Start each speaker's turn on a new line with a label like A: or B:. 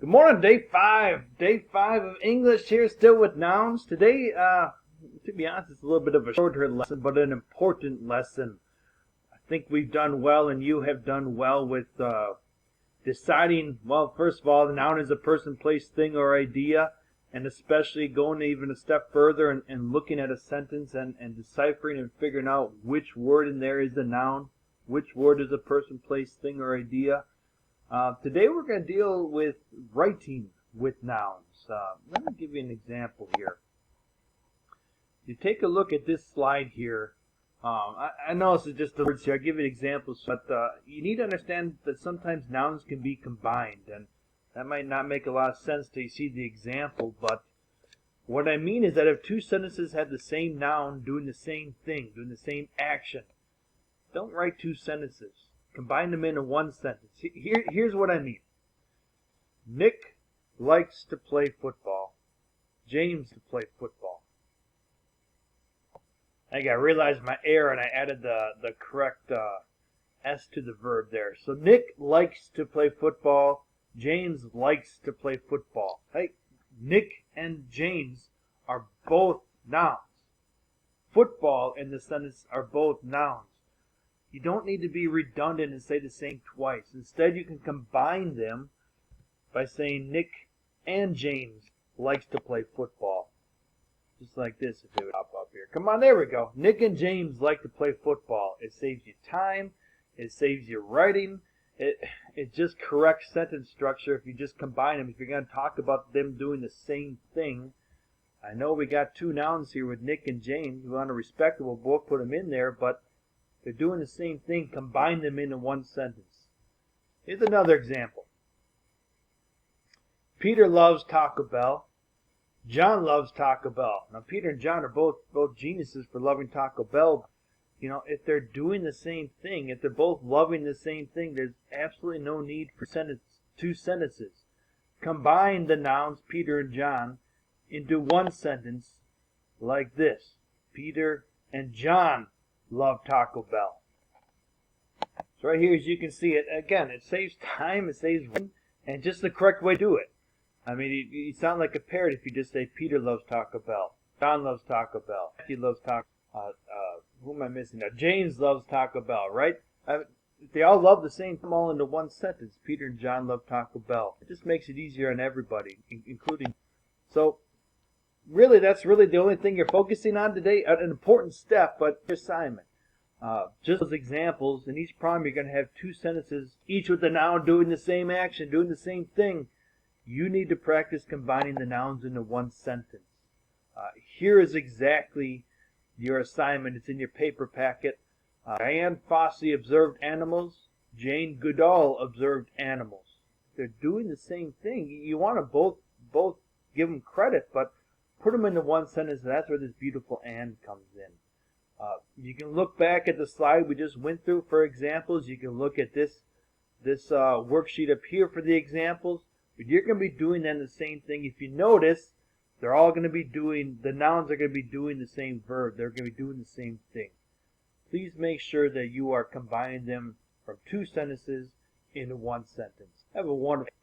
A: Good morning, day five. Day five of English here, still with nouns. Today, to be honest, it's a little bit of a shorter lesson, but an important lesson. I think we've done well, and you have done well with deciding, well, first of all, the noun is a person, place, thing, or idea, and especially going even a step further and looking at a sentence and deciphering and figuring out which word in there is the noun, which word is a person, place, thing, or idea. Today we're going to deal with writing with nouns. Let me give you an example here. You take a look at this slide here. I know this is just the words here. I'll give you examples, but you need to understand that sometimes nouns can be combined, and that might not make a lot of sense till you see the example, but what I mean is that if two sentences have the same noun doing the same thing, doing the same action, don't write two sentences. Combine them into one sentence. Here's what I mean. Nick likes to play football. James to play football. I realized my error and I added the correct S to the verb there. So Nick likes to play football. James likes to play football. Hey, Nick and James are both nouns. Football in the sentence are both nouns. You don't need to be redundant and say the same twice. Instead, you can combine them by saying Nick and James likes to play football. Just like this if it would pop up here. Come on, there we go. Nick and James like to play football. It saves you time. It saves you writing. It just corrects sentence structure if you just combine them. If you're going to talk about them doing the same thing. I know we got two nouns here with Nick and James. We want to respect them. We'll both put them in there, but they're doing the same thing. Combine them into one sentence. Here's another example. Peter loves Taco Bell. John loves Taco Bell. Now, Peter and John are both geniuses for loving Taco Bell. You know, if they're doing the same thing, if they're both loving the same thing, there's absolutely no need for two sentences. Combine the nouns Peter and John into one sentence like this. Peter and John love Taco Bell. So right here, as you can see it, again, it saves time, it saves writing, and just the correct way to do it. I mean, you sound like a parrot if you just say Peter loves Taco Bell, John loves Taco Bell, Matthew loves Taco who am I missing now? James loves Taco Bell, right? They all love the same thing all into one sentence. Peter and John love Taco Bell. It just makes it easier on everybody, including. So, really, that's really the only thing you're focusing on today. An important step, but assignment. Just as examples, in each problem you're going to have two sentences, each with the noun doing the same action, doing the same thing. You need to practice combining the nouns into one sentence. Here is exactly your assignment. It's in your paper packet. Diane Fossey observed animals. Jane Goodall observed animals. They're doing the same thing. You want to both give them credit, but put them into one sentence, and that's where this beautiful and comes in. You can look back at the slide we just went through for examples. You can look at this worksheet up here for the examples. But you're going to be doing then the same thing. If you notice, they're all going to be doing, the nouns are going to be doing the same verb. They're going to be doing the same thing. Please make sure that you are combining them from two sentences into one sentence. Have a wonderful